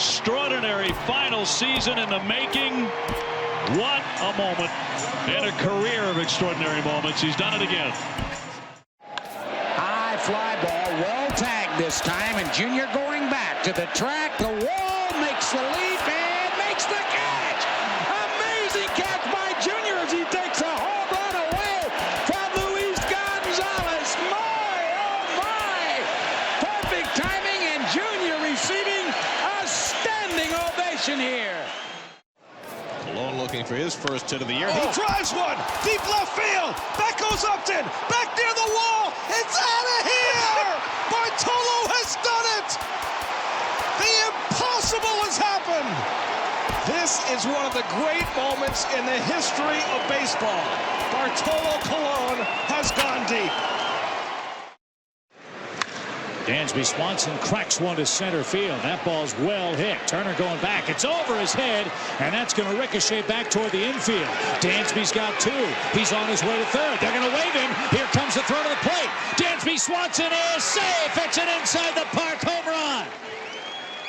extraordinary final season in the making. What a moment and a career of extraordinary moments. He's done it again. High fly ball, well tagged this time, and Junior going back to the track. The wall makes the leap and makes the catch. Amazing catch by Junior as he takes a home run away from Luis Gonzalez. My, oh my! Perfect timing, and Junior receiving a standing ovation here. Malone looking for his first hit of the year. He drives one deep left field. Back goes Upton. Back near the wall. It's out of here. Bartolo has done it. The impossible has happened. This is one of the great moments in the history of baseball. Bartolo Colon has gone deep. Dansby Swanson cracks one to center field. That ball's well hit. Turner going back. It's over his head, and that's going to ricochet back toward the infield. Dansby's got two. He's on his way to third. They're going to wave him. Here comes the throw to the plate. Dansby Swanson is safe. It's an inside the park home run.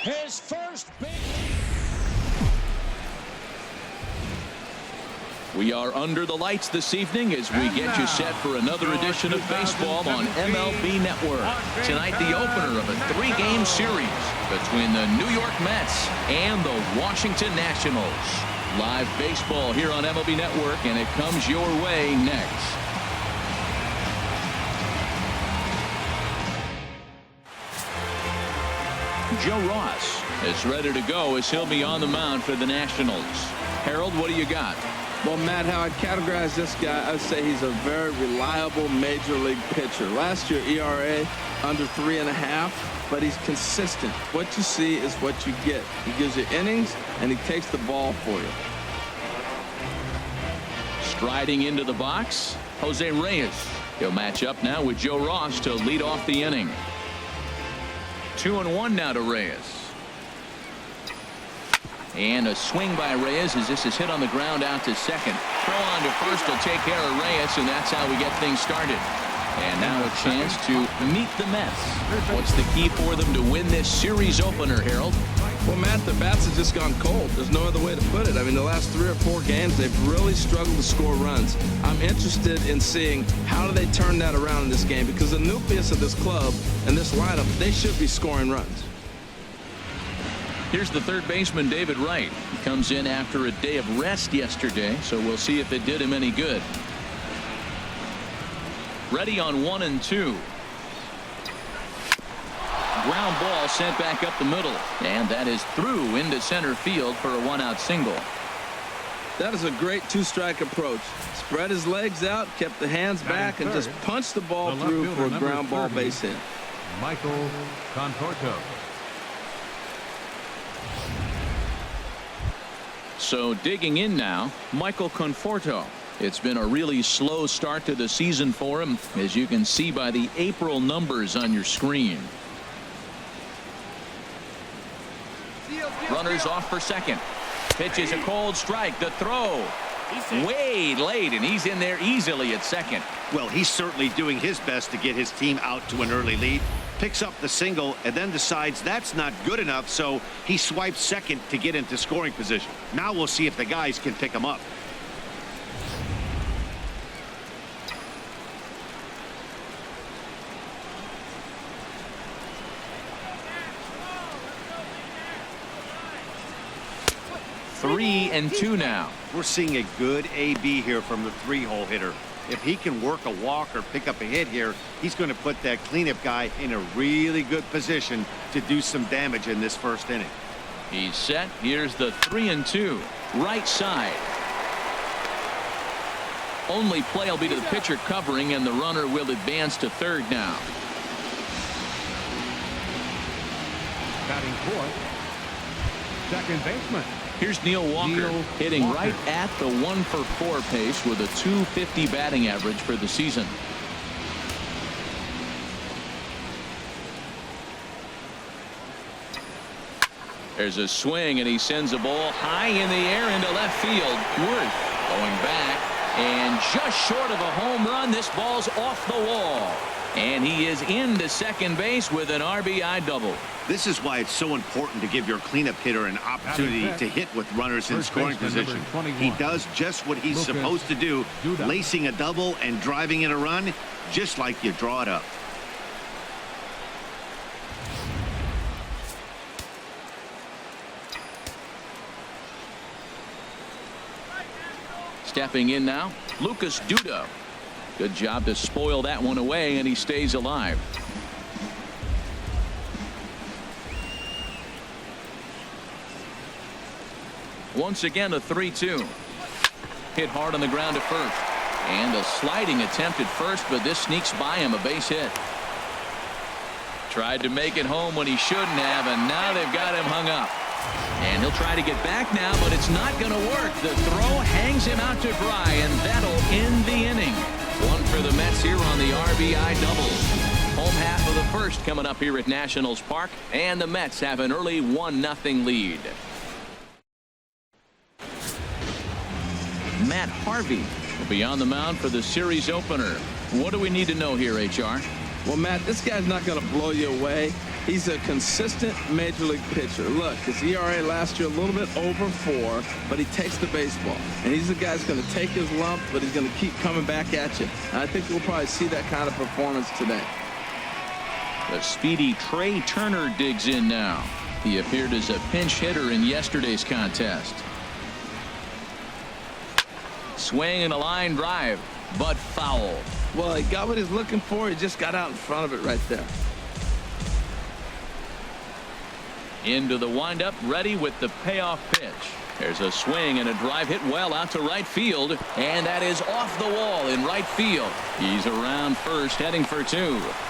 His first big... We are under the lights this evening as we get you set for another edition of baseball on MLB Network. Tonight, the opener of a three-game series between the New York Mets and the Washington Nationals. Live baseball here on MLB Network, and it comes your way next. Joe Ross is ready to go as he'll be on the mound for the Nationals. Harold, what do you got? Well, Matt, how I'd categorize this guy, I'd say he's a very reliable major league pitcher. Last year, ERA under 3.5, but he's consistent. What you see is what you get. He gives you innings, and he takes the ball for you. Striding into the box, Jose Reyes. He'll match up now with Joe Ross to lead off the inning. 2-1 now to Reyes. And a swing by Reyes as this is hit on the ground out to second. Throw on to first will take care of Reyes, and that's how we get things started. And now a chance to meet the Mets. What's the key for them to win this series opener, Harold? Well, Matt, the bats have just gone cold. There's no other way to put it. I mean, the last 3 or 4 games, they've really struggled to score runs. I'm interested in seeing how do they turn that around in this game, because the nucleus of this club and this lineup, they should be scoring runs. Here's the third baseman, David Wright. He comes in after a day of rest yesterday, so we'll see if it did him any good. Ready on 1 and 2. Ground ball sent back up the middle, and that is through into center field for a 1-out single. That is a great 2-strike approach. Spread his legs out, kept the hands back, and just punched the ball through for a ground ball base hit. Michael Conforto. So digging in now, Michael Conforto. It's been a really slow start to the season for him, as you can see by the April numbers on your screen. Runners off for second. Pitch is a cold strike. The throw way late, and he's in there easily at second. Well, he's certainly doing his best to get his team out to an early lead. Picks up the single and then decides that's not good enough, so he swipes second to get into scoring position. Now we'll see if the guys can pick him up. Three and two now. We're seeing a good AB here from the 3-hole hitter. If he can work a walk or pick up a hit here, he's going to put that cleanup guy in a really good position to do some damage in this first inning. He's set. Here's the 3-2. Right side. Only play will be to the pitcher covering, and the runner will advance to third now. Batting fourth, second baseman. Here's Neil Walker hitting right at the 1-for-4 pace with a .250 batting average for the season. There's a swing, and he sends a ball high in the air into left field. Worth going back, and just short of a home run. This ball's off the wall. And he is into second base with an RBI double. This is why it's so important to give your cleanup hitter an opportunity to hit with runners in scoring position. He does just what he's supposed to do, lacing a double and driving in a run, just like you draw it up. Stepping in now, Lucas Duda. Good job to spoil that one away, and he stays alive. Once again, a 3-2. Hit hard on the ground to first. And a sliding attempt at first, but this sneaks by him, a base hit. Tried to make it home when he shouldn't have, and now they've got him hung up. And he'll try to get back now, but it's not going to work. The throw hangs him out to dry, and that'll end the inning. One for the Mets here on the RBI double. Home half of the first coming up here at Nationals Park, and the Mets have an early 1-0 lead. Matt Harvey will be on the mound for the series opener. What do we need to know here, HR? Well, Matt, this guy's not going to blow you away. He's a consistent major league pitcher. Look, his ERA last year a little bit over 4, but he takes the baseball. And he's the guy that's going to take his lump, but he's going to keep coming back at you. And I think we'll probably see that kind of performance today. The speedy Trey Turner digs in now. He appeared as a pinch hitter in yesterday's contest. Swing and a line drive, but foul. Well, he got what he's looking for. He just got out in front of it right there. Into the windup, ready with the payoff pitch. There's a swing and a drive hit well out to right field, and that is off the wall in right field. He's around first, heading for 2.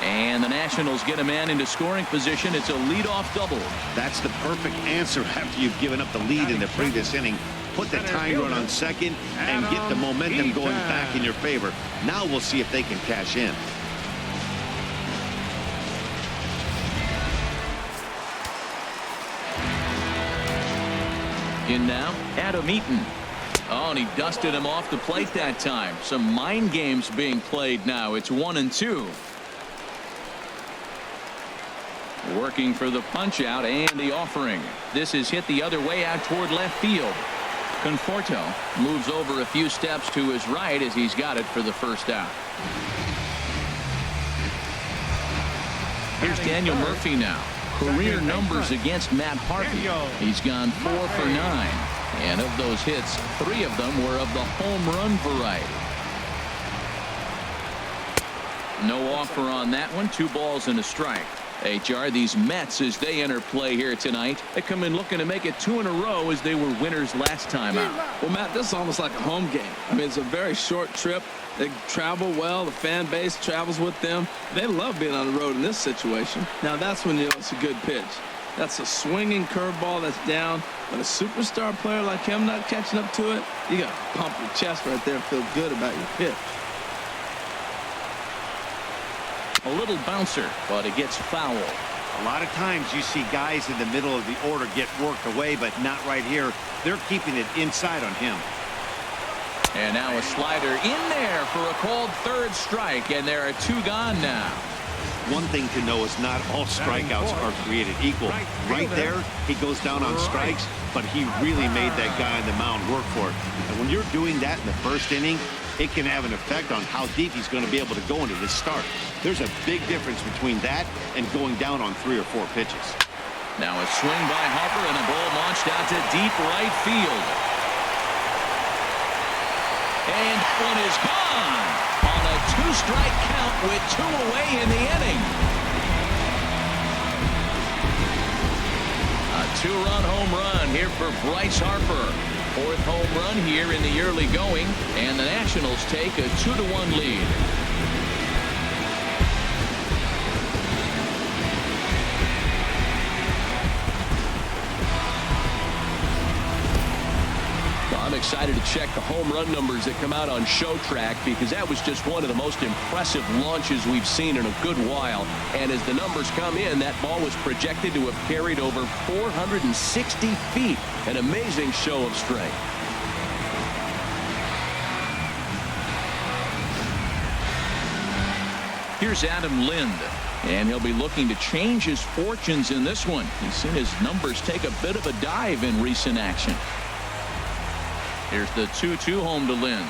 And the Nationals get a man into scoring position. It's a leadoff double. That's the perfect answer after you've given up the lead in the previous inning. Put the tying run on second and get the momentum going back in your favor. Now we'll see if they can cash in. In now, Adam Eaton. Oh, and he dusted him off the plate that time. Some mind games being played now. It's 1-2. Working for the punch out and the offering. This is hit the other way out toward left field. Conforto moves over a few steps to his right as he's got it for the first out. Here's Daniel Murphy now. Career numbers against Matt Harvey. He's gone 4 for 9. And of those hits, 3 of them were of the home run variety. No offer on that one. 2 balls and a strike. HR, these Mets, as they enter play here tonight, they come in looking to make it 2 in a row as they were winners last time out. Well, Matt, this is almost like a home game. I mean, it's a very short trip. They travel well. The fan base travels with them. They love being on the road in this situation. Now, that's when you know it's a good pitch. That's a swinging curveball that's down. But a superstar player like him not catching up to it, you got to pump your chest right there and feel good about your pitch. A little bouncer, but it gets foul. A lot of times you see guys in the middle of the order get worked away, but not right here. They're keeping it inside on him. And now a slider in there for a called 3rd strike, and there are 2 gone now. One thing to know is not all strikeouts are created equal. Right there, he goes down on strikes, but he really made that guy on the mound work for it. And when you're doing that in the first inning, it can have an effect on how deep he's going to be able to go into this start. There's a big difference between that and going down on 3 or 4 pitches. Now a swing by Harper and a ball launched out to deep right field. And one is gone on a 2-strike count with 2 away in the inning. A 2-run home run here for Bryce Harper. 4th home run here in the early going, and the Nationals take a 2-1 lead. I'm excited to check the home run numbers that come out on Show Track, because that was just one of the most impressive launches we've seen in a good while. And as the numbers come in, that ball was projected to have carried over 460 feet. An amazing show of strength. Here's Adam Lind, and he'll be looking to change his fortunes in this one. He's seen his numbers take a bit of a dive in recent action. Here's the 2-2 home to Lind.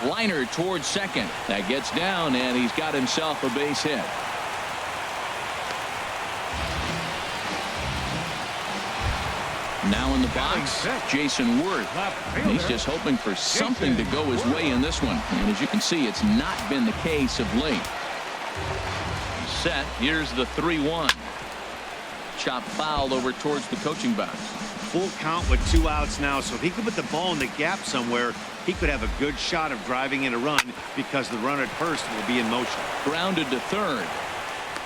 Liner towards second. That gets down, and he's got himself a base hit. Now in the box, Jason Worth. He's just hoping for something to go his way in this one. And as you can see, it's not been the case of late. Set. Here's the 3-1. Chop foul over towards the coaching box. Full count with 2 outs now, so if he could put the ball in the gap somewhere, he could have a good shot of driving in a run because the runner at first will be in motion. Grounded to third.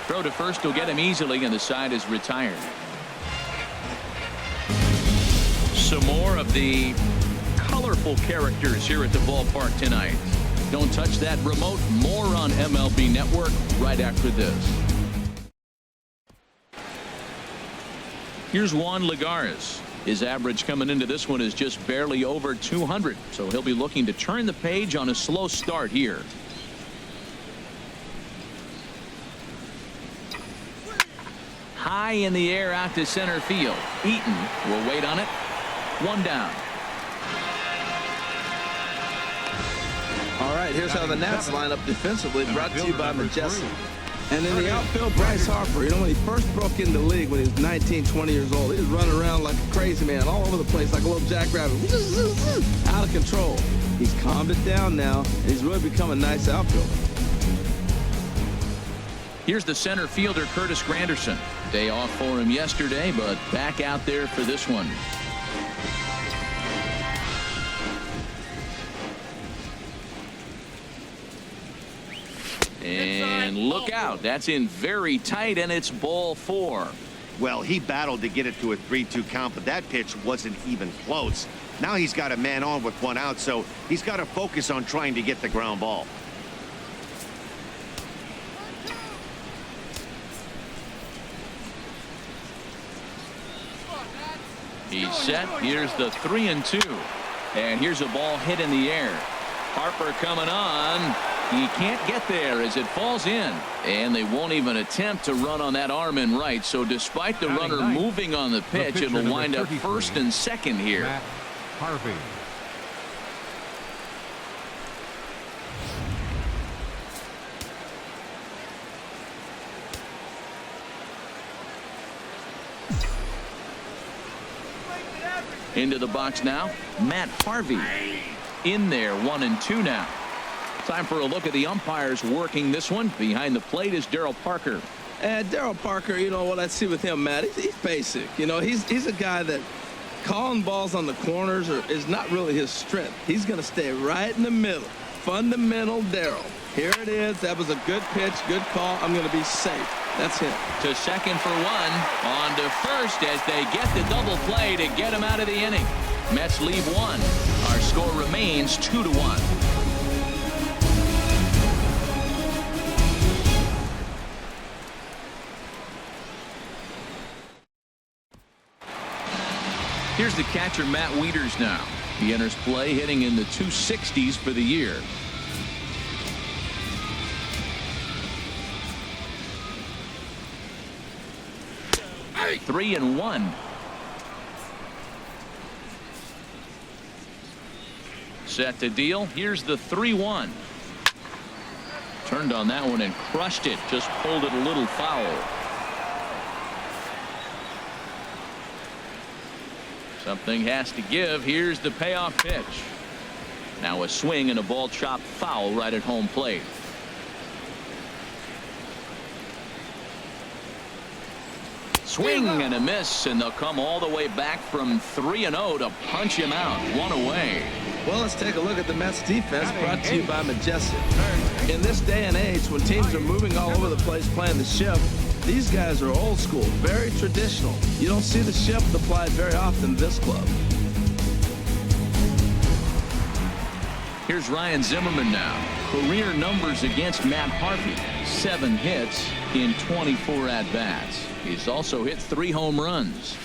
Throw to first will get him easily, and the side is retired. Some more of the colorful characters here at the ballpark tonight. Don't touch that remote. More on MLB Network right after this. Here's Juan Lagares. His average coming into this one is just barely over 200, so he'll be looking to turn the page on a slow start here. High in the air out to center field. Eaton will wait on it. 1 down. All right, here's how the Nats line up defensively, brought to you by MLB17. And in the outfield, Bryce Harper. You know, when he first broke into the league when he was 19, 20 years old, he was running around like a crazy man all over the place like a little jackrabbit. Out of control. He's calmed it down now, and he's really become a nice outfielder. Here's the center fielder, Curtis Granderson. Day off for him yesterday, but back out there for this one. And look out. That's in very tight, and it's ball 4. Well, he battled to get it to a 3-2 count, but that pitch wasn't even close. Now he's got a man on with 1 out, so he's got to focus on trying to get the ground ball. He's set. Here's the 3-2. And here's a ball hit in the air. Harper coming on. He can't get there as it falls in. And they won't even attempt to run on that arm in right. So despite the runner moving on the pitch, it'll wind up first and second here. Harvey. Into the box now, Matt Harvey. In there, 1-2 now. Time for a look at the umpires working this one. Behind the plate is Darryl Parker. And Darryl Parker, you know what I see with him, Matt, he's basic. You know, he's a guy that calling balls on the corners is not really his strength. He's going to stay right in the middle. Fundamental Darryl. Here it is. That was a good pitch, good call. I'm going to be safe. That's him. To second for 1. On to first as they get the double play to get him out of the inning. Mets lead 1. Our score remains 2-1. Here's the catcher, Matt Wieters now. He enters play hitting in the 260s for the year. Hey. 3-1. Set to deal. Here's the 3-1. Turned on that one and crushed it. Just pulled it a little foul. Something has to give. Here's the payoff pitch. Now a swing and a ball chopped foul right at home plate. Swing and a miss, and they'll come all the way back from 3-0 to punch him out. 1 away. Well, let's take a look at the Mets defense, brought to you by MLB17. In this day and age, when teams are moving all over the place playing the shift, these guys are old school, very traditional. You don't see the shift applied very often in this club. Here's Ryan Zimmerman now. Career numbers against Matt Harvey. 7 hits in 24 at-bats. He's also hit 3 home runs.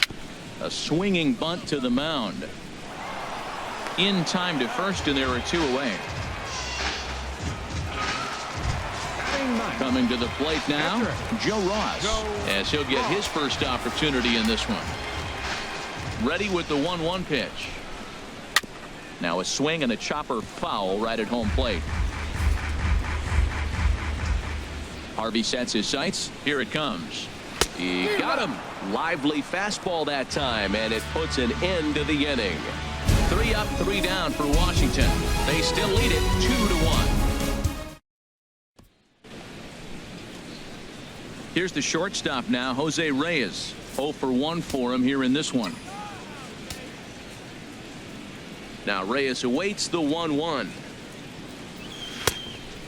A swinging bunt to the mound. In time to first, and there are 2 away. Batting ninth. Coming to the plate now, Joe Ross, as he'll get his first opportunity in this one. Ready with the 1-1 pitch. Now a swing and a chopper foul right at home plate. Harvey sets his sights. Here it comes. He got him. Lively fastball that time, and it puts an end to the inning. 3 up, 3 down for Washington. They still lead it 2-1. Here's the shortstop now, Jose Reyes. 0 for 1 for him here in this one. Now Reyes awaits the 1-1.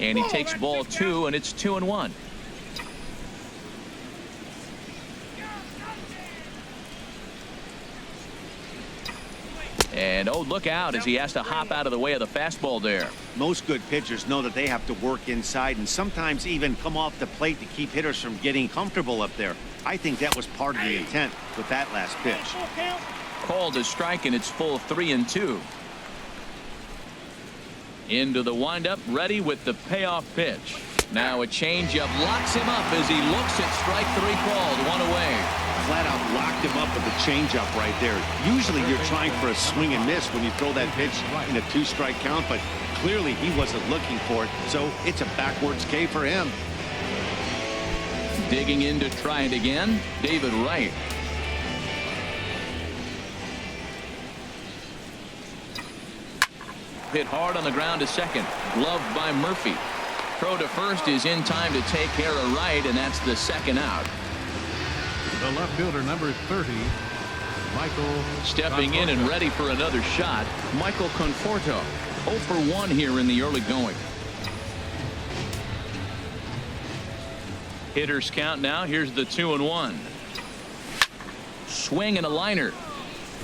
And he takes ball 2, and it's 2-1. And oh, look out as he has to hop out of the way of the fastball there. Most good pitchers know that they have to work inside and sometimes even come off the plate to keep hitters from getting comfortable up there. I think that was part of the intent with that last pitch. Called a strike, and it's full 3-2. Into the windup, ready with the payoff pitch. Now a changeup locks him up as he looks at strike 3 called. 1 away. Flat out locked him up with the changeup right there. Usually you're trying for a swing and miss when you throw that pitch in a 2-strike count, but clearly he wasn't looking for it, so it's a backwards K for him. Digging in to try it again, David Wright. Hit hard on the ground to second. Gloved by Murphy. Throw to first is in time to take care of Wright, and that's the second out. The left fielder, number 30, Michael. Stepping in and ready for another shot, Michael Conforto. 0 for 1 here in the early going. Hitters count now. Here's the 2-1. Swing and a liner.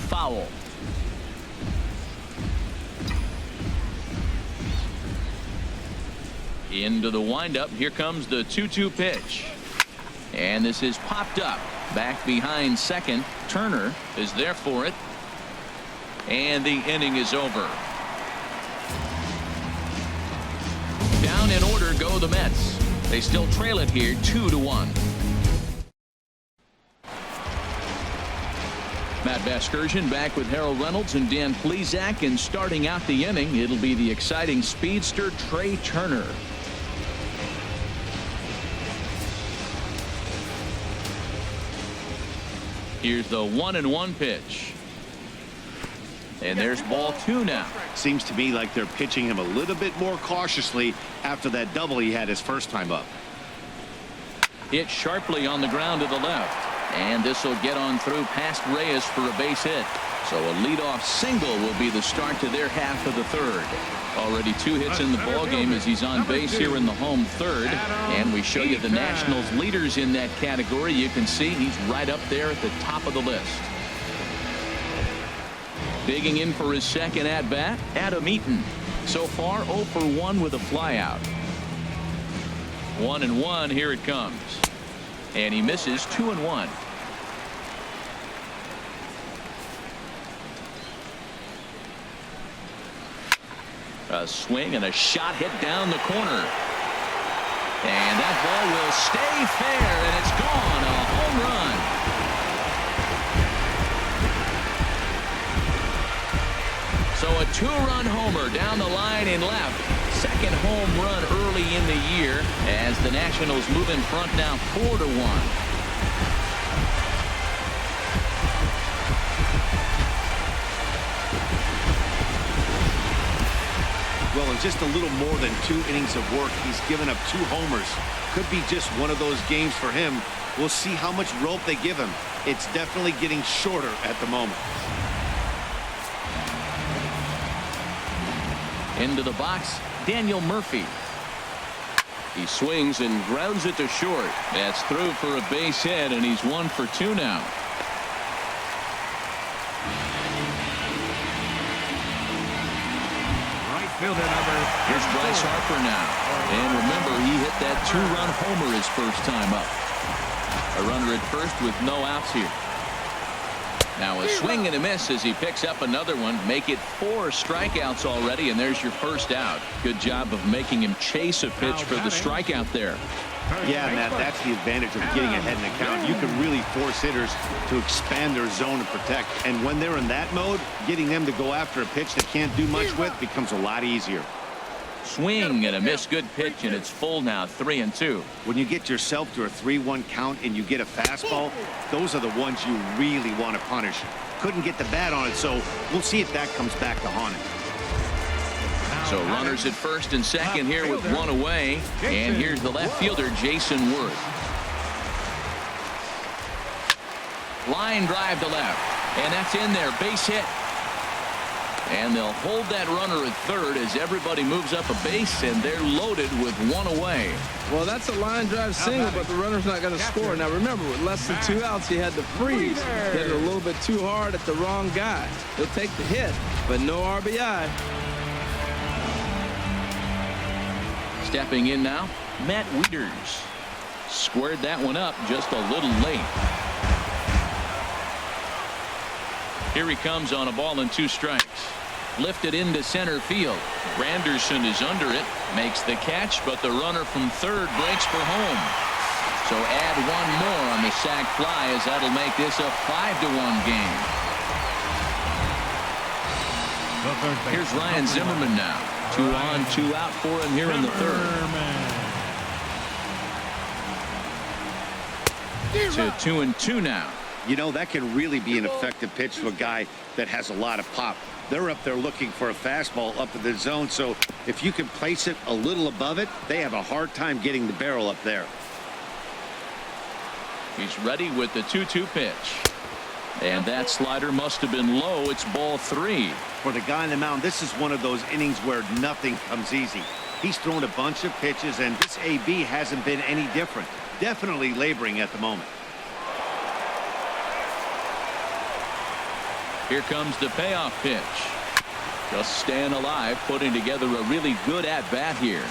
Foul. Into the windup. Here comes the 2-2 pitch. And this is popped up. Back behind second. Turner is there for it. And the inning is over. Down in order go the Mets. They still trail it here 2-1. Matt Vasgersian back with Harold Reynolds and Dan Plesac, and starting out the inning, it'll be the exciting speedster Trey Turner. Here's the 1-1 pitch. And there's ball 2 now. Seems to me like they're pitching him a little bit more cautiously after that double he had his first time up. Hit sharply on the ground to the left. And this will get on through past Reyes for a base hit. So a leadoff single will be the start to their half of the third. Already 2 hits in the ballgame as he's on base here in the home third. And we show you the Nationals leaders in that category. You can see he's right up there at the top of the list. Digging in for his second at-bat, Adam Eaton. So far 0 for 1 with a flyout. 1-1, here it comes. And he misses 2-1. A swing and a shot hit down the corner. And that ball will stay fair, and it's gone. A home run. So a 2-run homer down the line in left. Second home run early in the year as the Nationals move in front now 4-1. Well, in just a little more than 2 innings of work, he's given up 2 homers. Could be just one of those games for him. We'll see how much rope they give him. It's definitely getting shorter at the moment. Into the box, Daniel Murphy. He swings and grounds it to short. That's through for a base hit, and he's 1 for 2 now. Fielder number. Here's Bryce Harper now. And remember, he hit that 2-run homer his first time up. A runner at first with no outs here. Now a swing and a miss as he picks up another one. Make it 4 strikeouts already, and there's your first out. Good job of making him chase a pitch for the strikeout there. Yeah, Matt, that's the advantage of getting ahead in the count. You can really force hitters to expand their zone and protect. And when they're in that mode, getting them to go after a pitch they can't do much with becomes a lot easier. Swing and a miss. Good pitch, and it's full now, 3-2. When you get yourself to a 3-1 count and you get a fastball, those are the ones you really want to punish. Couldn't get the bat on it, so we'll see if that comes back to haunt him. So runners at first and second here with 1 away. And here's the left fielder, Jason Worth. Line drive to left. And that's in there. Base hit. And they'll hold that runner at third as everybody moves up a base, and they're loaded with 1 away. Well, that's a line drive single, but the runner's not going to score. Now, remember, with less than 2 outs, he had to freeze. Hit it a little bit too hard at the wrong guy. He'll take the hit, but no RBI. Stepping in now, Matt Wieters. Squared that one up just a little late. Here he comes on a ball and 2 strikes. Lifted into center field. Granderson is under it, makes the catch, but the runner from third breaks for home. So add 1 more on the sac fly, as that'll make this a 5-1 game. Here's Ryan Zimmerman now. 2 on, 2 out for him here in the third. To 2-2 now. You know, that can really be an effective pitch to a guy that has a lot of pop. They're up there looking for a fastball up in the zone, so if you can place it a little above it, they have a hard time getting the barrel up there. He's ready with the 2-2 pitch. And that slider must have been low. It's ball 3. For the guy on the mound, this is one of those innings where nothing comes easy. He's thrown a bunch of pitches, and this AB hasn't been any different. Definitely laboring at the moment. Here comes the payoff pitch. Just staying alive, putting together a really good at-bat here.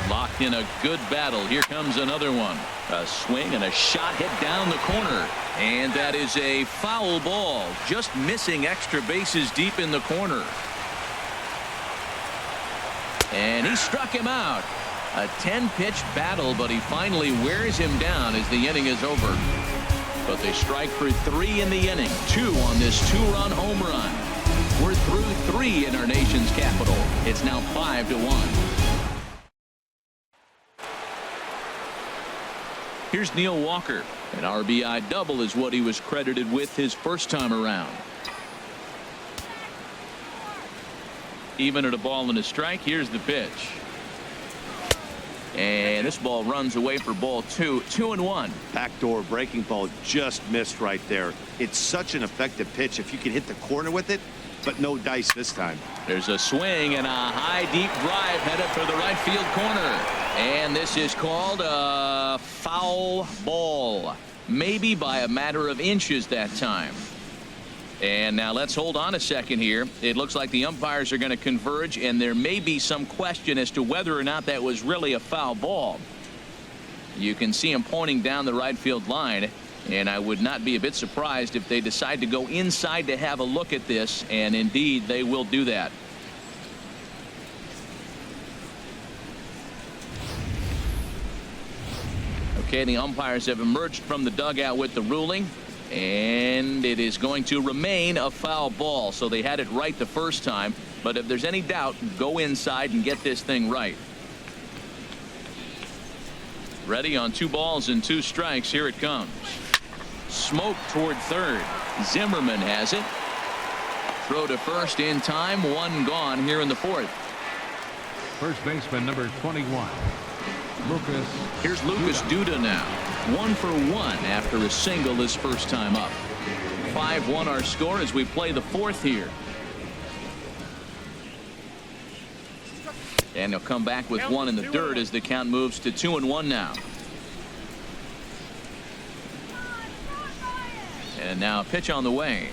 Locked in a good battle. Here comes another one. A swing and a shot hit down the corner. And that is a foul ball. Just missing extra bases deep in the corner. And he struck him out. A 10-pitch battle, but he finally wears him down as the inning is over. But they strike for 3 in the inning. 2 on this 2-run home run. We're through 3 in our nation's capital. It's now 5-1. Here's Neil Walker. An RBI double is what he was credited with his first time around. Even at a ball and a strike. Here's the pitch. And this ball runs away for ball 2. 2-1. Backdoor breaking ball just missed right there. It's such an effective pitch if you can hit the corner with it, but no dice this time. There's a swing and a high deep drive headed for the right field corner. And this is called a foul ball. Maybe by a matter of inches that time. And now let's hold on a second here. It looks like the umpires are going to converge, and there may be some question as to whether or not that was really a foul ball. You can see him pointing down the right field line, and I would not be a bit surprised if they decide to go inside to have a look at this, and indeed they will do that. Okay, the umpires have emerged from the dugout with the ruling. And it is going to remain a foul ball. So they had it right the first time. But if there's any doubt, go inside and get this thing right. Ready on 2 balls and 2 strikes. Here it comes. Smoke toward third. Zimmerman has it. Throw to first in time. 1 gone here in the 4th. First baseman number 21. Here's Lucas Duda now. 1 for 1 after a single his first time up. 5-1 our score as we play the 4th here. And he'll come back with 1 in the dirt as the count moves to 2-1 now. And now a pitch on the way.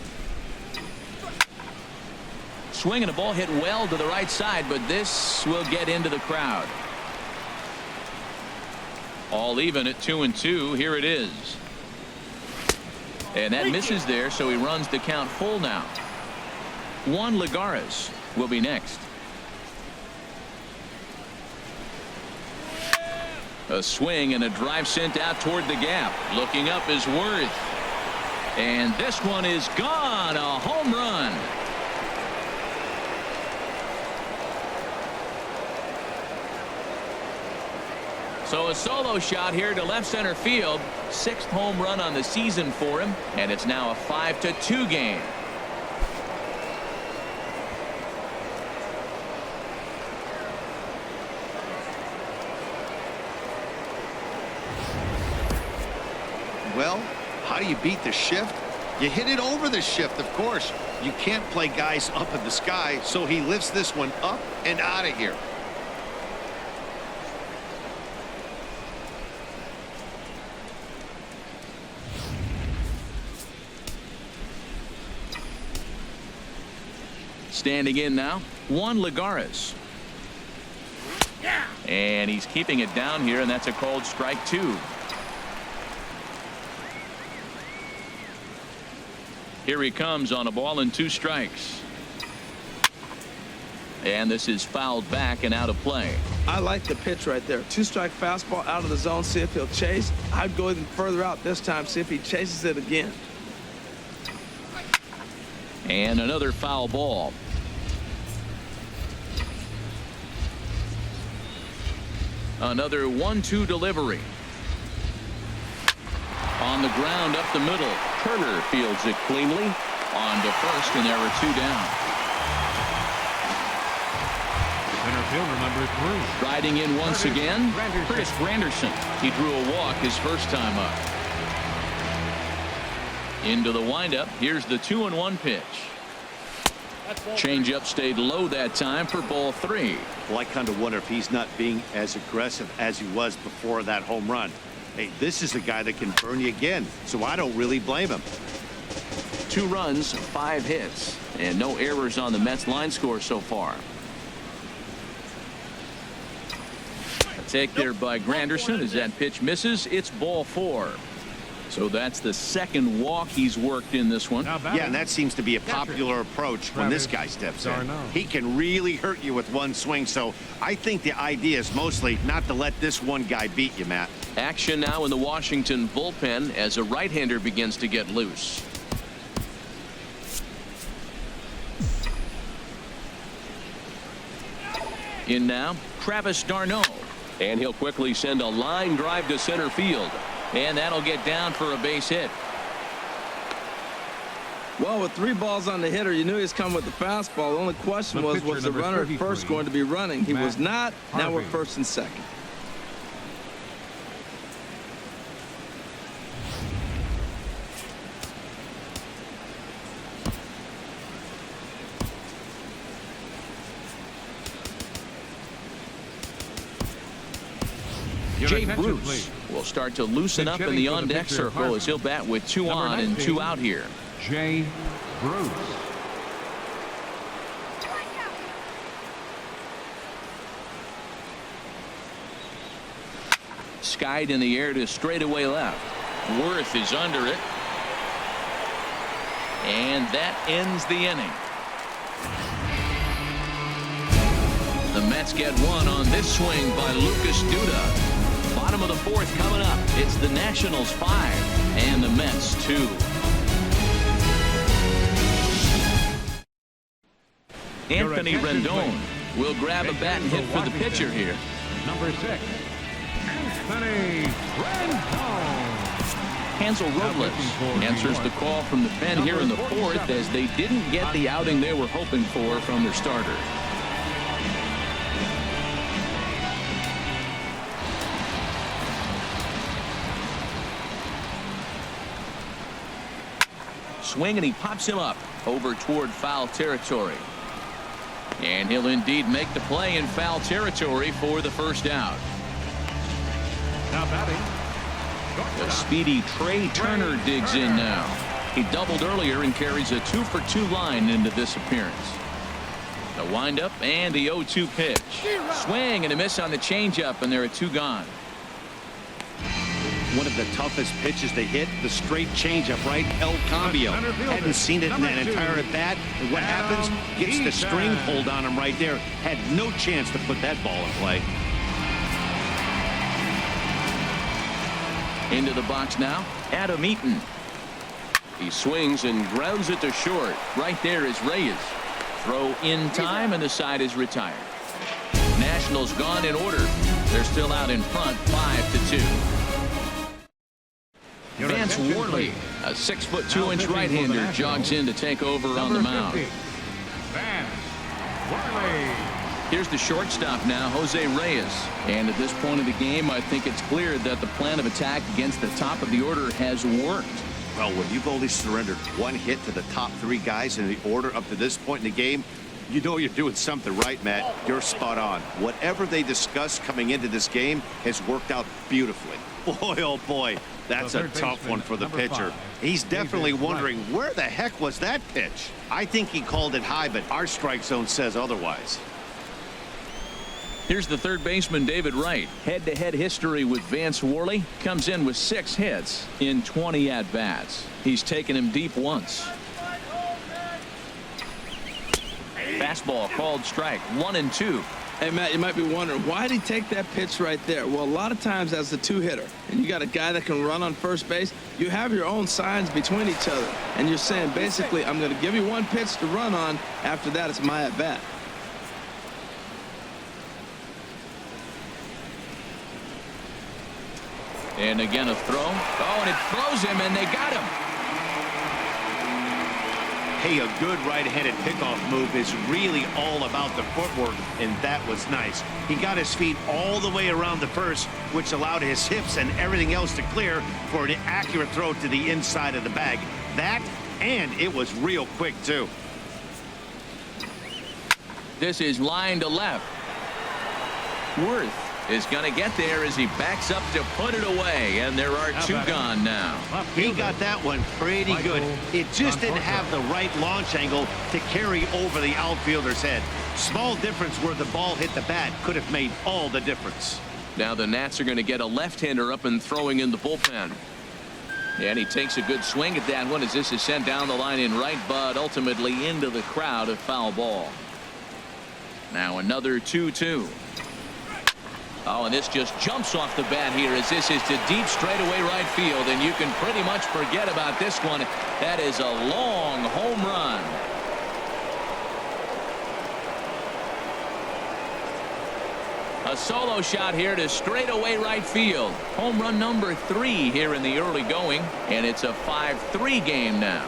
Swing and a ball hit well to the right side, but this will get into the crowd. All even at 2-2. Here it is. And that misses there, so he runs the count full now. Juan Lagares will be next. A swing and a drive sent out toward the gap. Looking up is Worth. And this one is gone. A home run. So a solo shot here to left center field. 6th home run on the season for him. And it's now a 5-2 game. Well, how do you beat the shift? You hit it over the shift, of course. You can't play guys up in the sky, so he lifts this one up and out of here. Standing in now, Juan Lagares. And he's keeping it down here, and that's a called strike 2. Here he comes on a ball and 2 strikes. And this is fouled back and out of play. I like the pitch right there. 2-strike fastball out of the zone. See if he'll chase. I'd go even further out this time. See if he chases it again. And another foul ball. Another 1-2 delivery. On the ground up the middle. Turner fields it cleanly. On to first, and there are 2 down. Center fielder number 3. Riding in once again, Chris Granderson. He drew a walk his first time up. Into the windup. Here's the 2-1 pitch. Changeup stayed low that time for ball 3. Well, I kind of wonder if he's not being as aggressive as he was before that home run. Hey, this is a guy that can burn you again, so I don't really blame him. 2 runs, 5 hits, and no errors on the Mets line score so far. A take there by Granderson as that pitch misses. It's ball 4. So that's the 2nd walk he's worked in this one. Yeah, and that seems to be a popular approach when this guy steps in. He can really hurt you with one swing, so I think the idea is mostly not to let this one guy beat you, Matt. Action now in the Washington bullpen as a right-hander begins to get loose. In now, Travis d'Arnaud. And he'll quickly send a line drive to center field. And that'll get down for a base hit. Well, with 3 balls on the hitter, you knew he was coming with the fastball. The only question was the runner at first going to be running? He was not. Now we're first and second. Jay Bruce will start to loosen up in the on-deck circle as he'll bat with 2 on and 2 out here. Jay Bruce. Skied in the air to straightaway left. Worth is under it. And that ends the inning. The Mets get 1 on this swing by Lucas Duda. Bottom of the 4th coming up. It's the Nationals 5 and the Mets 2. Anthony Rendon will grab a bat and hit for the pitcher here. Number 6, Anthony Rendon. Hansel Robles answers the call from the pen here in the 4th as they didn't get the outing they were hoping for from their starter. Swing, and he pops him up over toward foul territory. And he'll indeed make the play in foul territory for the first out. Now batting. The speedy Trey Turner digs in now. He doubled earlier and carries a 2-for-2 line into this appearance. The windup and the 0-2 pitch. Swing and a miss on the changeup, and there are 2 gone. One of the toughest pitches to hit, the straight changeup, right? El Cambio. Hadn't seen it in that entire at bat. And what happens? Gets the string pulled on him right there. Had no chance to put that ball in play. Into the box now, Adam Eaton. He swings and grounds it to short. Right there is Reyes. Throw in time, and the side is retired. Nationals gone in order. They're still out in front, 5-2. Vance Worley, a 6'2" right-hander, jogs in to take over on the mound. Vance Worley. Here's the shortstop now, Jose Reyes. And at this point of the game, I think it's clear that the plan of attack against the top of the order has worked. Well, when you've only surrendered one hit to the top three guys in the order up to this point in the game, you know you're doing something right, Matt. You're spot on. Whatever they discussed coming into this game has worked out beautifully. Boy, oh boy, that's a tough one for the pitcher. He's definitely wondering, where the heck was that pitch? I think he called it high, but our strike zone says otherwise. Here's the third baseman, David Wright. Head-to-head history with Vance Worley. Comes in with 6 hits in 20 at-bats. He's taken him deep once. Fastball called strike, 1-2. Hey, Matt, you might be wondering, why did he take that pitch right there? Well, a lot of times as the two-hitter, and you got a guy that can run on first base, you have your own signs between each other. And you're saying, basically, I'm going to give you one pitch to run on. After that, it's my at-bat. And again a throw. Oh, and it throws him, and they got him. Hey, a good right-handed pickoff move is really all about the footwork, and that was nice. He got his feet all the way around the first, which allowed his hips and everything else to clear for an accurate throw to the inside of the bag. That, and it was real quick, too. This is line to left. Worth is going to get there as he backs up to put it away, and there are 2 gone now. He got that one pretty good. It just didn't have the right launch angle to carry over the outfielder's head. Small difference where the ball hit the bat could have made all the difference. Now the Nats are going to get a left-hander up and throwing in the bullpen. And he takes a good swing at that one as this is sent down the line in right, but ultimately into the crowd, a foul ball. Now another 2-2. Oh, and this just jumps off the bat here as this is to deep straightaway right field, and you can pretty much forget about this one. That is a long home run. A solo shot here to straightaway right field. Home run number 3 here in the early going, and it's a 5-3 game now.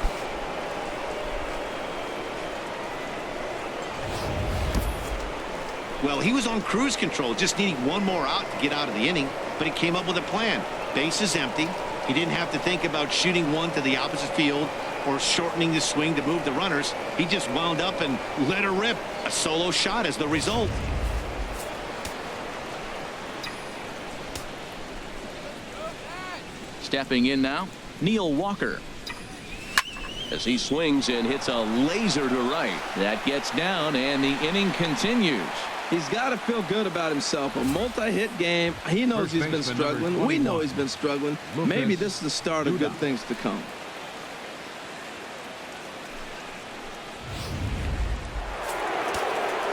Well, he was on cruise control, just needing one more out to get out of the inning, but he came up with a plan. Base is empty. He didn't have to think about shooting one to the opposite field or shortening the swing to move the runners. He just wound up and let her rip. A solo shot as the result. Stepping in now, Neil Walker. As he swings and hits a laser to right. That gets down, and the inning continues. He's got to feel good about himself. A multi-hit game. He knows he's been struggling. We know he's been struggling. Maybe this is the start of good things to come.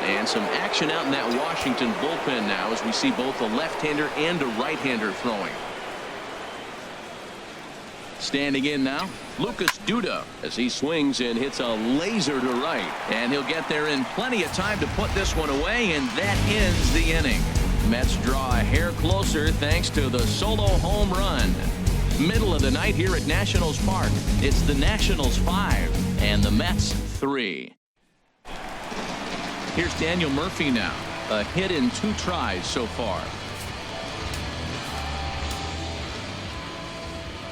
And some action out in that Washington bullpen now as we see both a left-hander and a right-hander throwing. Standing in now, Lucas Duda as he swings and hits a laser to right. And he'll get there in plenty of time to put this one away, and that ends the inning. Mets draw a hair closer thanks to the solo home run. Middle of the night here at Nationals Park. It's the Nationals 5 and the Mets 3. Here's Daniel Murphy now. A hit in 2 tries so far.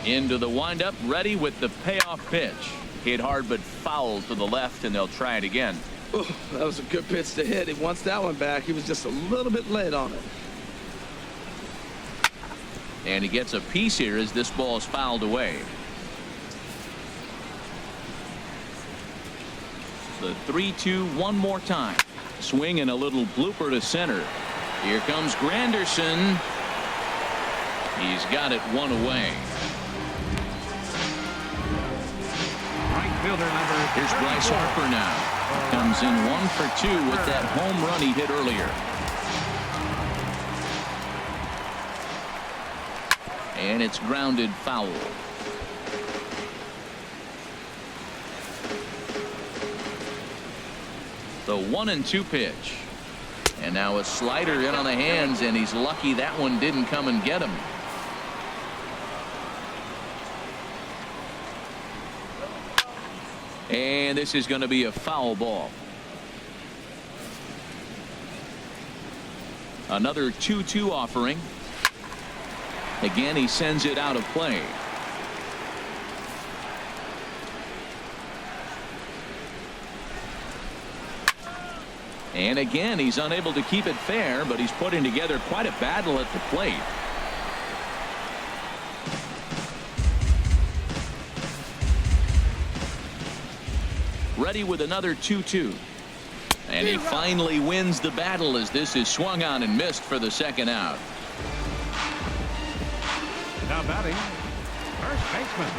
Into the windup, ready with the payoff pitch. Hit hard but foul to the left, and they'll try it again. Ooh, that was a good pitch to hit. He wants that one back. He was just a little bit late on it. And he gets a piece here as this ball is fouled away. The 3-2 one more time. Swing and a little blooper to center. Here comes Granderson. He's got it one away. Right fielder number. Here's Bryce Harper now. Comes in 1 for 2 with that home run he hit earlier. And it's grounded foul. The 1-2 pitch. And now a slider in on the hands, and he's lucky that one didn't come and get him. And this is going to be a foul ball. Another 2-2 offering. Again, he sends it out of play. And again, he's unable to keep it fair, but he's putting together quite a battle at the plate. Ready with another 2-2. And he finally wins the battle as this is swung on and missed for the second out. Now batting, first baseman,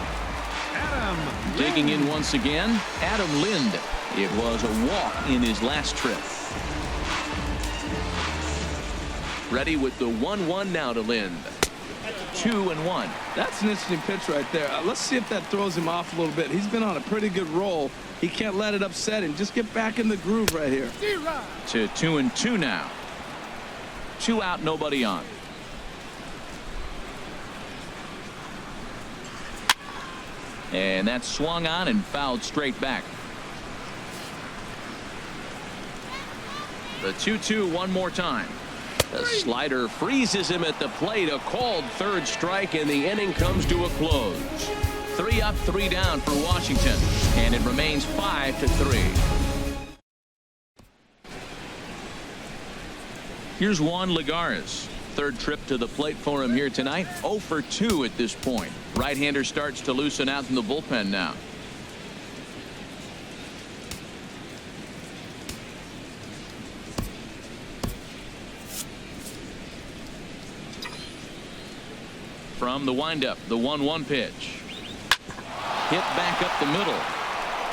Adam. Digging in once again, Adam Lind. It was a walk in his last trip. Ready with the 1-1 now to Lind. 2-1. That's an interesting pitch right there. Let's see if that throws him off a little bit. He's been on a pretty good roll. He can't let it upset him. Just get back in the groove right here. To 2-2 now. 2 out, nobody on. And that's swung on and fouled straight back. The 2-2 one more time. The slider freezes him at the plate. A called third strike, and the inning comes to a close. 3 up, 3 down for Washington, and it remains 5-3. Here's Juan Lagares. Third trip to the plate for him here tonight. 0 for 2 at this point. Right-hander starts to loosen out in the bullpen now. From the windup, the 1-1 pitch. Hit back up the middle.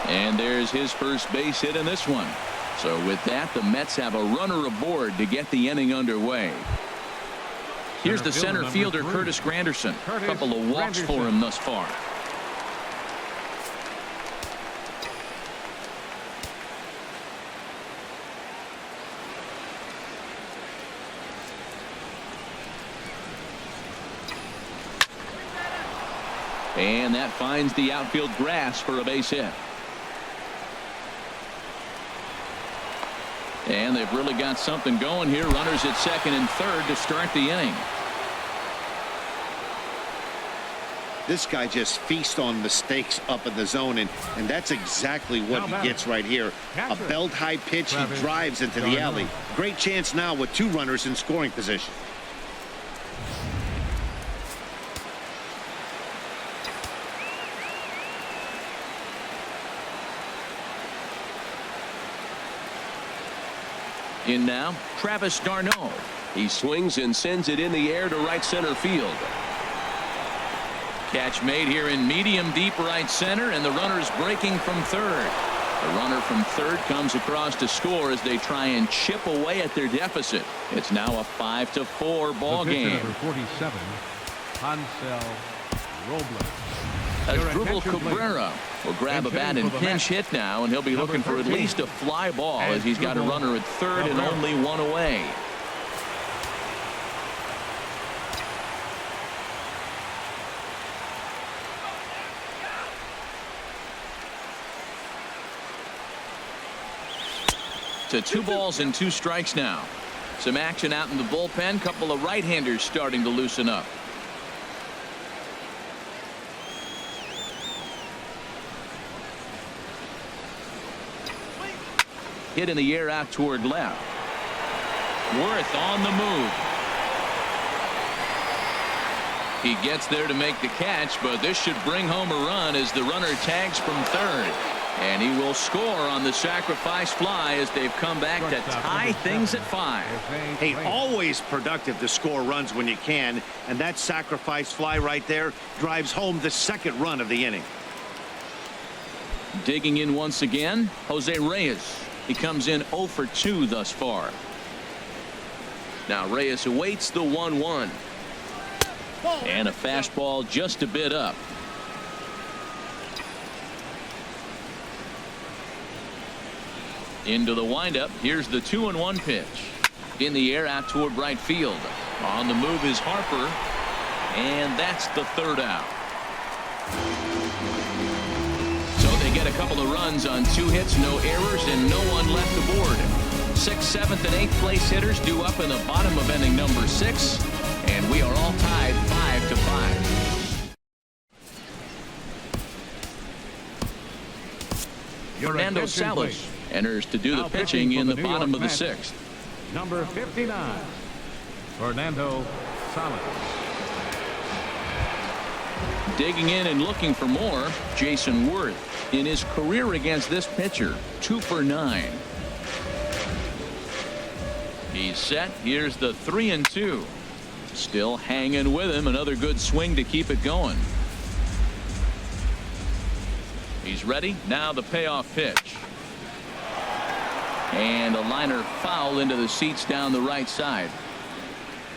And there's his first base hit in this one. So with that, the Mets have a runner aboard to get the inning underway. Here's the center fielder, Curtis Granderson. A couple of walks for him thus far. And that finds the outfield grass for a base hit. And they've really got something going here. Runners at second and third to start the inning. This guy just feasts on mistakes up in the zone, and that's exactly what he gets right here. A belt high pitch, he drives into the alley. Great chance now with 2 runners in scoring position. In now, Travis d'Arnaud. He swings and sends it in the air to right center field. Catch made here in medium deep right center, and the runner's breaking from third. The runner from third comes across to score as they try and chip away at their deficit. It's now a 5-4 ball game. Number 47, Hansel Robles. Asdrubal Cabrera will grab a bat and pinch hit now, and he'll be looking for at least a fly ball as he's got a runner at third and only 1 away. To 2 balls and 2 strikes now. Some action out in the bullpen. Couple of right-handers starting to loosen up. Hit in the air out toward left. Worth on the move. He gets there to make the catch, but this should bring home a run as the runner tags from third. And he will score on the sacrifice fly as they've come back to tie things at 5. Hey, always productive to score runs when you can, and that sacrifice fly right there drives home the second run of the inning. Digging in once again, Jose Reyes. He comes in 0 for 2 thus far. Now Reyes awaits the 1-1. And a fastball just a bit up. Into the windup. Here's the 2-1 pitch. In the air out toward right field. On the move is Harper. And that's the 3rd out. So they get a couple of runs on 2 hits, no errors, and no one left aboard. 6th, 7th, and 8th place hitters due up in the bottom of inning number 6. And we are all tied 5-5. Fernando Salas enters to do the pitching in the bottom of the 6th. Number 59, Fernando Salas. Digging in and looking for more, Jason Worth. In his career against this pitcher, 2 for 9. He's set. Here's the 3-2. Still hanging with him. Another good swing to keep it going. He's ready. Now the payoff pitch. And a liner foul into the seats down the right side.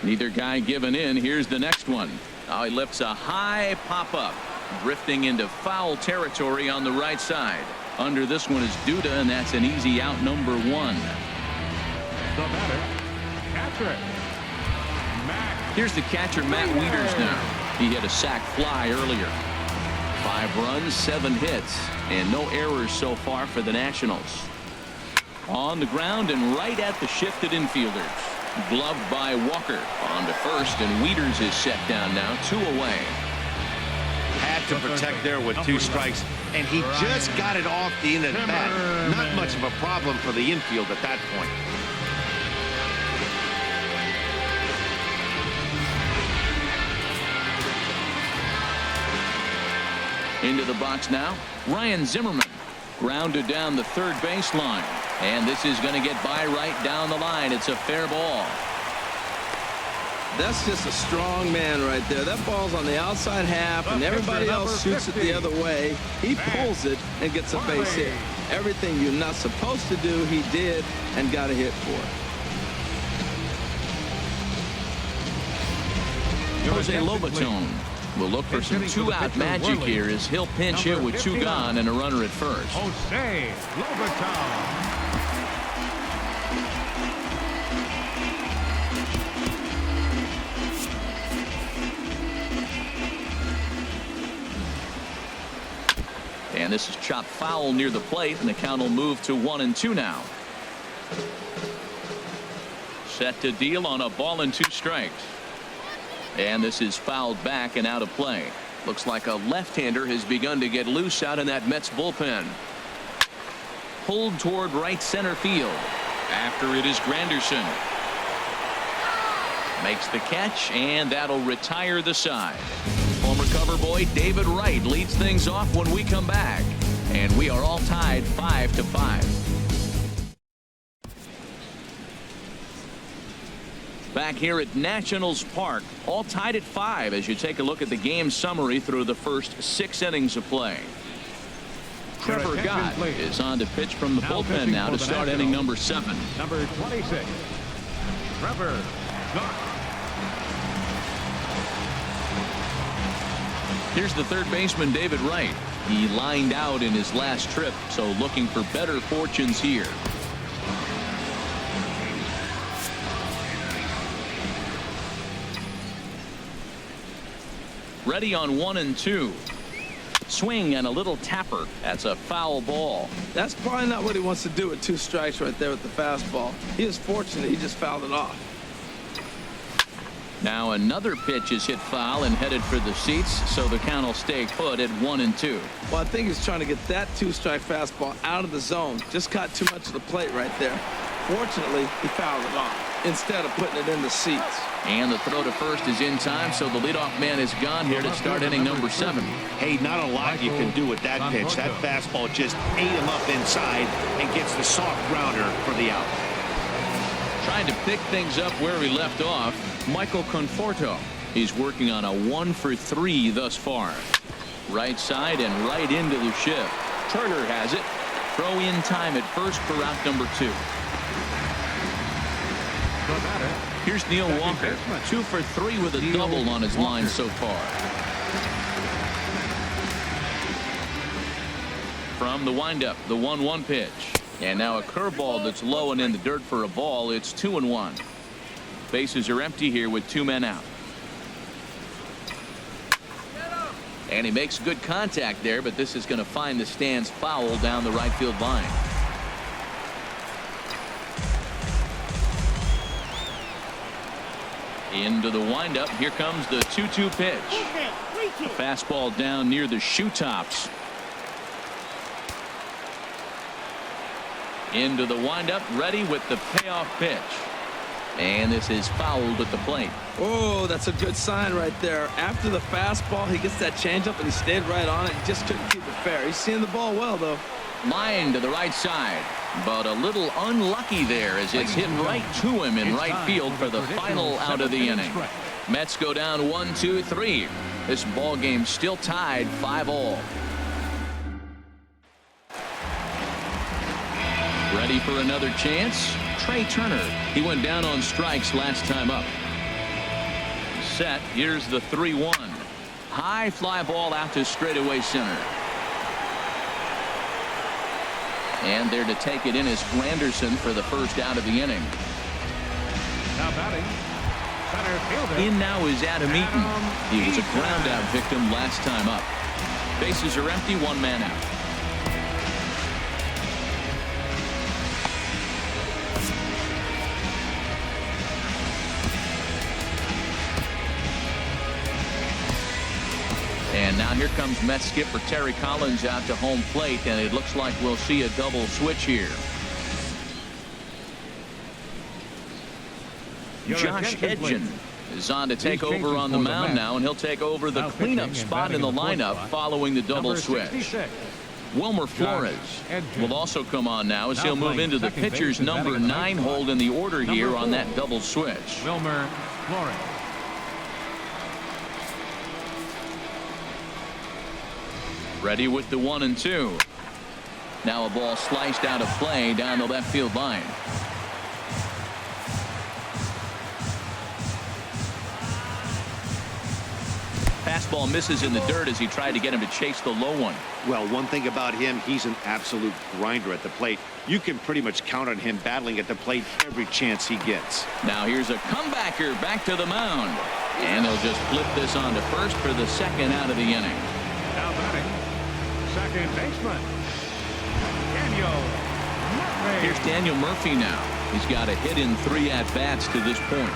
Neither guy giving in. Here's the next one. Now he lifts a high pop-up. Drifting into foul territory on the right side. Under this one is Duda, and that's an easy out, number 1. The batter, catcher, Matt. Here's the catcher, Matt Wieters now. He hit a sac fly earlier. 5 runs, 7 hits, and no errors so far for the Nationals. On the ground and right at the shifted infielders. Gloved by Walker. On to first, and Wieters is set down now, 2 away. Had to protect there with 2 strikes, and he just got it off the end of the bat. Not much of a problem for the infield at that point. Into the box now, Ryan Zimmerman. Grounded down the 3rd baseline. And this is going to get by right down the line. It's a fair ball. That's just a strong man right there. That ball's on the outside half, and everybody else shoots it the other way. He pulls it and gets a base hit. Everything you're not supposed to do, he did and got a hit for it. Jose Lobaton will look for some 2-out magic here as he'll pinch hit with 2 gone and a runner at first. Jose Lobaton. And this is chopped foul near the plate, and the count will move to 1-2 now. Set to deal on a ball and 2 strikes. And this is fouled back and out of play. Looks like a left-hander has begun to get loose out in that Mets bullpen. Pulled toward right center field. After it is Granderson. Makes the catch, and that'll retire the side. Former cover boy David Wright leads things off when we come back. And we are all tied 5-5. Back here at Nationals Park, all tied at 5 as you take a look at the game summary through the first 6 innings of play. Trevor Gott is on to pitch from the bullpen now to start inning number 7. Number 26, Trevor Gott. Here's the 3rd baseman, David Wright. He lined out in his last trip, so looking for better fortunes here. Ready on 1-2. Swing and a little tapper. That's a foul ball. That's probably not what he wants to do with 2 strikes right there with the fastball. He is fortunate he just fouled it off. Now another pitch is hit foul and headed for the seats, so the count will stay put at 1-2. Well, I think he's trying to get that 2-strike fastball out of the zone. Just caught too much of the plate right there. Fortunately, he fouled it off instead of putting it in the seats. And the throw to first is in time, so the leadoff man is gone here to start inning number 7. Hey, not a lot you can do with that pitch. That fastball just ate him up inside and gets the soft grounder for the out. Trying to pick things up where we left off, Michael Conforto. He's working on a 1 for 3 thus far. Right side and right into the shift. Turner has it. Throw in time at first for out number 2. Here's Neil Walker, 2 for 3 with a double on his line so far. From the windup, the 1-1 pitch. And now a curveball that's low and in the dirt for a ball. It's 2-1. Bases are empty here with 2 men out. And he makes good contact there, but this is going to find the stands foul down the right field line. Into the windup. Here comes the 2-2 pitch. A fastball down near the shoe tops. Into the windup, ready with the payoff pitch. And this is fouled at the plate. Oh, that's a good sign right there. After the fastball, he gets that changeup and he stayed right on it. He just couldn't keep it fair. He's seeing the ball well, though. Line to the right side, but a little unlucky there as it's hit right to him in right field for the final out of the inning. Mets go down 1-2-3. This ball game still tied 5-all. Ready for another chance? Trey Turner. He went down on strikes last time up. Set. Here's the 3-1. High fly ball out to straightaway center. And there to take it in is Granderson for the first out of the inning. Now batting, center fielder. In now is Adam Eaton. He was a ground out victim last time up. Bases are empty, 1 man out. And now here comes Mets skipper Terry Collins out to home plate, and it looks like we'll see a double switch here. Josh Edgen is on to take over on the mound now, and he'll take over the cleanup spot in the lineup following the double switch. Wilmer Flores will also come on now as he'll move into the pitcher's number 9 hold in the order here on that double switch. Wilmer Flores. Ready with the 1-2. Now a ball sliced out of play down the left field line. Fastball misses in the dirt as he tried to get him to chase the low one. Well, one thing about him, he's an absolute grinder at the plate. You can pretty much count on him battling at the plate every chance he gets. Now here's a comebacker back to the mound. And they'll just flip this on to first for the second out of the inning. Now batting, second baseman, Daniel Murphy. Here's Daniel Murphy now. He's got a hit in 3 at-bats to this point.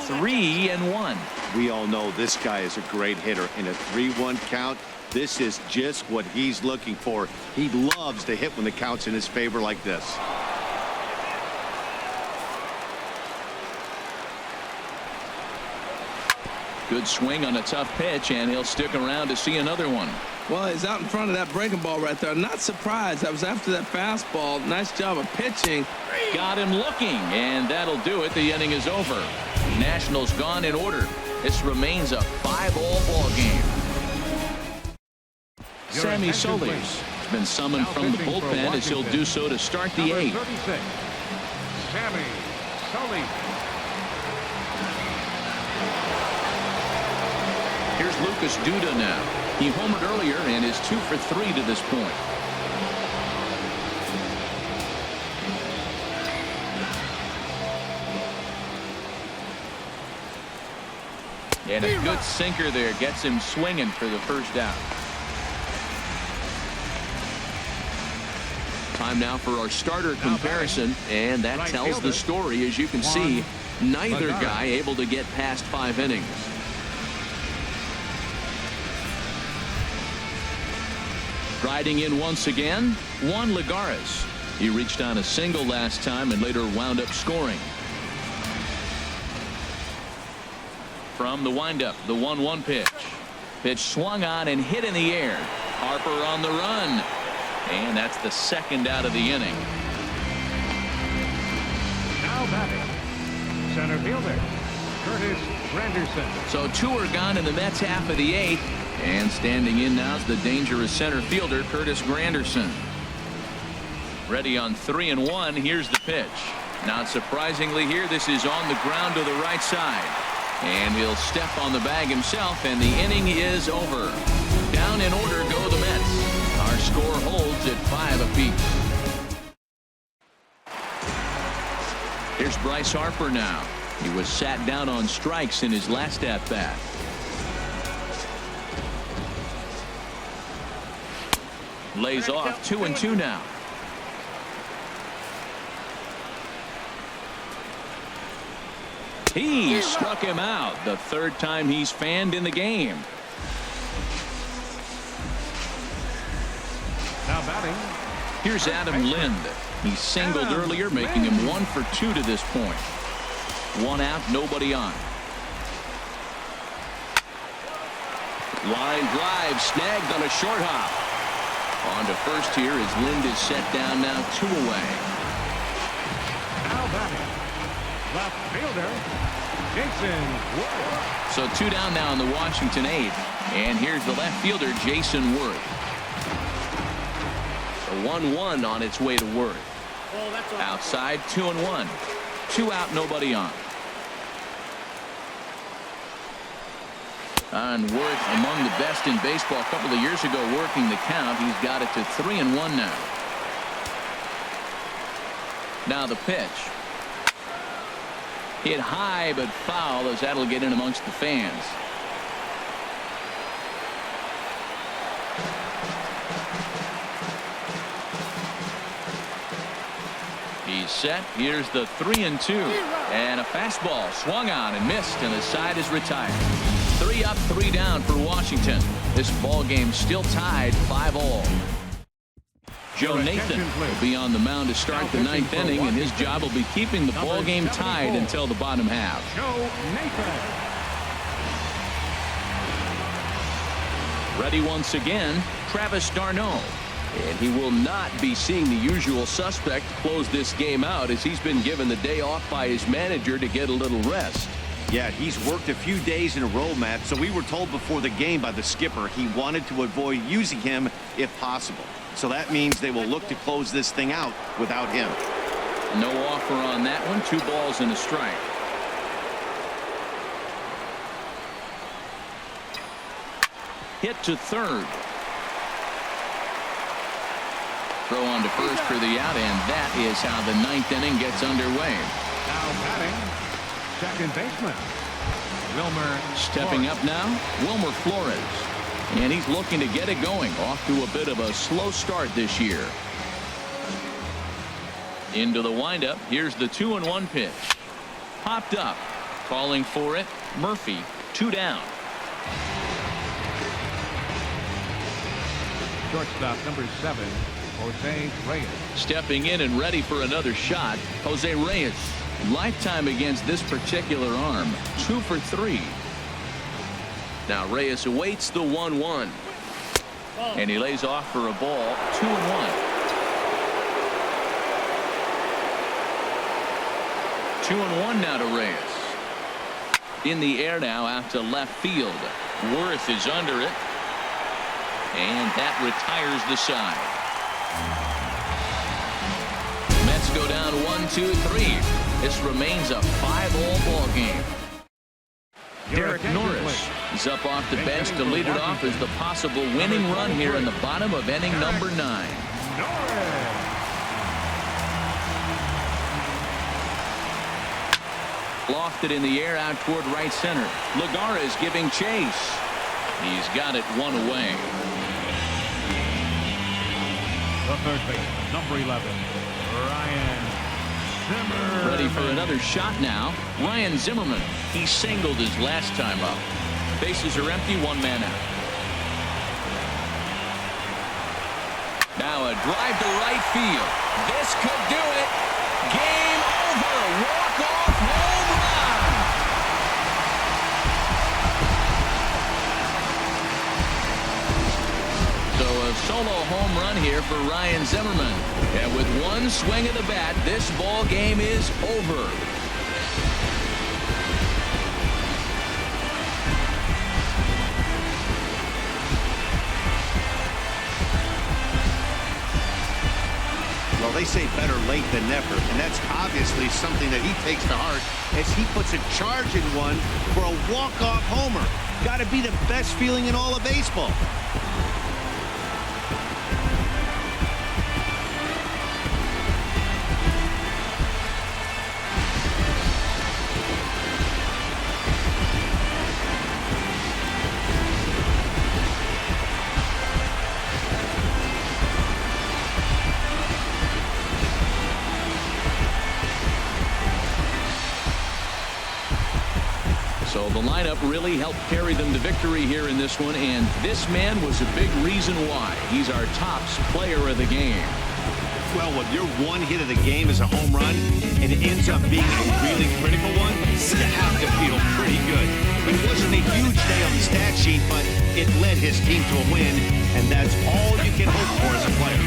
3-1. We all know this guy is a great hitter. In a 3-1 count, this is just what he's looking for. He loves to hit when the count's in his favor like this. Good swing on a tough pitch, and he'll stick around to see another one. Well, he's out in front of that breaking ball right there. Not surprised. That was after that fastball. Nice job of pitching. Got him looking, and that'll do it. The inning is over. Nationals gone in order. This remains a 5-all ball game. Sammy Solis has been summoned from the bullpen as he'll do so to start the 8th. 36, Sammy Solis. Here's Lucas Duda now. He homered earlier and is 2 for 3 to this point. And a good sinker there gets him swinging for the first out. Time now for our starter comparison, and that tells the story. As you can see, neither guy able to get past 5 innings. Riding in once again, Juan Lagares. He reached on a single last time and later wound up scoring. From the windup, the 1-1 pitch. Pitch swung on and hit in the air. Harper on the run. And that's the second out of the inning. Now batting, center fielder, Curtis Granderson. So 2 are gone in the Mets half of the 8th. And standing in now is the dangerous center fielder, Curtis Granderson. Ready on 3-1. Here's the pitch. Not surprisingly here, this is on the ground to the right side. And he'll step on the bag himself, and the inning is over. Down in order go the Mets. Our score holds at 5 apiece. Here's Bryce Harper now. He was sat down on strikes in his last at-bat. Lays off 2-2 now. He struck him out, the 3rd time he's fanned in the game. Now batting, Here's Adam Lind. He singled earlier, making him 1 for 2 to this point. 1 out, nobody on. Line drive snagged on a short hop. On to first here as Lind is set down now 2 away. now batting, left fielder, Jason Worth. So 2 down now in the Washington 8th. And here's the left fielder, Jason Worth. The 1-1 on its way to Worth. Outside 2-1. 2 out, nobody on. And Worth among the best in baseball a couple of years ago working the count. He's got it to 3-1 now. Now the pitch. Hit high but foul as that'll get in amongst the fans. He's set. Here's the 3-2. And a fastball swung on and missed, and the side is retired. 3 up, 3 down for Washington. This ball game still tied 5-all. Joe Nathan will be on the mound to start the 9th inning, and his job will be keeping the ball game tied until the bottom half. Joe Nathan. Ready once again, Travis d'Arnaud. And he will not be seeing the usual suspect close this game out, as he's been given the day off by his manager to get a little rest. Yeah, he's worked a few days in a row, Matt, so we were told before the game by the skipper he wanted to avoid using him if possible. So that means they will look to close this thing out without him. No offer on that one. 2 balls and a strike. Hit to third. Throw on to first for the out, and that is how the 9th inning gets underway. Now batting, second baseman, Wilmer. Stepping up now, Wilmer Flores. And he's looking to get it going. Off to a bit of a slow start this year. Into the windup. Here's the 2-1 pitch. Popped up. Calling for it, Murphy. 2 down. Shortstop number 7, Jose Reyes. Stepping in and ready for another shot, Jose Reyes. Lifetime against this particular arm. 2 for 3. Now Reyes awaits the 1-1. And he lays off for a ball. 2-1. 2-1 now to Reyes. In the air now out to left field. Worth is under it. And that retires the side. Mets go down 1-2-3. This remains a 5-all ball game. Derek Norris is up off the bench to lead it off as the possible winning run here in the bottom of inning number 9. Lofted in the air out toward right center. Lagares giving chase. He's got it 1 away. The third baseman, number 11, Ryan Zimmerman. Ready for another shot now. Ryan Zimmerman. He singled his last time up. Bases are empty, 1 man out. a drive to right field. This could do it. Game over. Walk-off home run. So a solo home run here for Ryan Zimmerman. And with one swing of the bat, this ball game is over. Well, they say better late than never, and that's obviously something that he takes to heart as he puts a charge in one for a walk-off homer. Got to be the best feeling in all of baseball. So the lineup really helped carry them to victory here in this one, and this man was a big reason why. He's our tops player of the game. Well, when your one hit of the game is a home run, and it ends up being a really critical one, you have to feel pretty good. It wasn't a huge day on the stat sheet, but it led his team to a win, and that's all you can hope for as a player.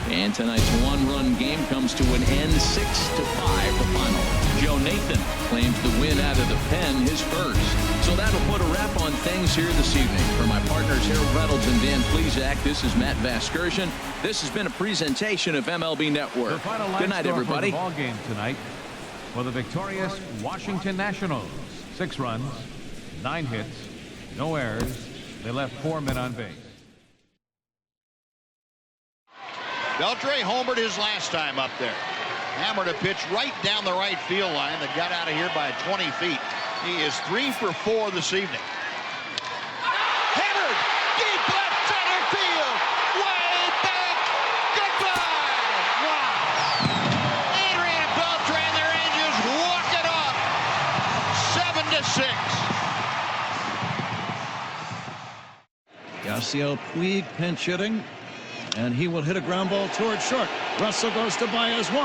And tonight's one-run game comes to an end, 6-5 the final. Joe Nathan claims the win out of the pen, his first. So that'll put a wrap on things here this evening. For my partners Harold Reynolds and Dan Plesac, this is Matt Vasgersian. This has been a presentation of MLB Network. The final Good night, everybody. For the ball game tonight for the victorious Washington Nationals. 6 runs, 9 hits, no errors. They left 4 men on base. Beltre homered his last time up there. Hammered a pitch right down the right field line that got out of here by 20 feet. He is 3 for 4 this evening. Hammered deep left center field. Way back. Goodbye. Wow. Adrian Beltre and the Rangers walk it off. 7-6. Yasiel Puig pinch hitting, and he will hit a ground ball toward short. Russell goes to Baez 1.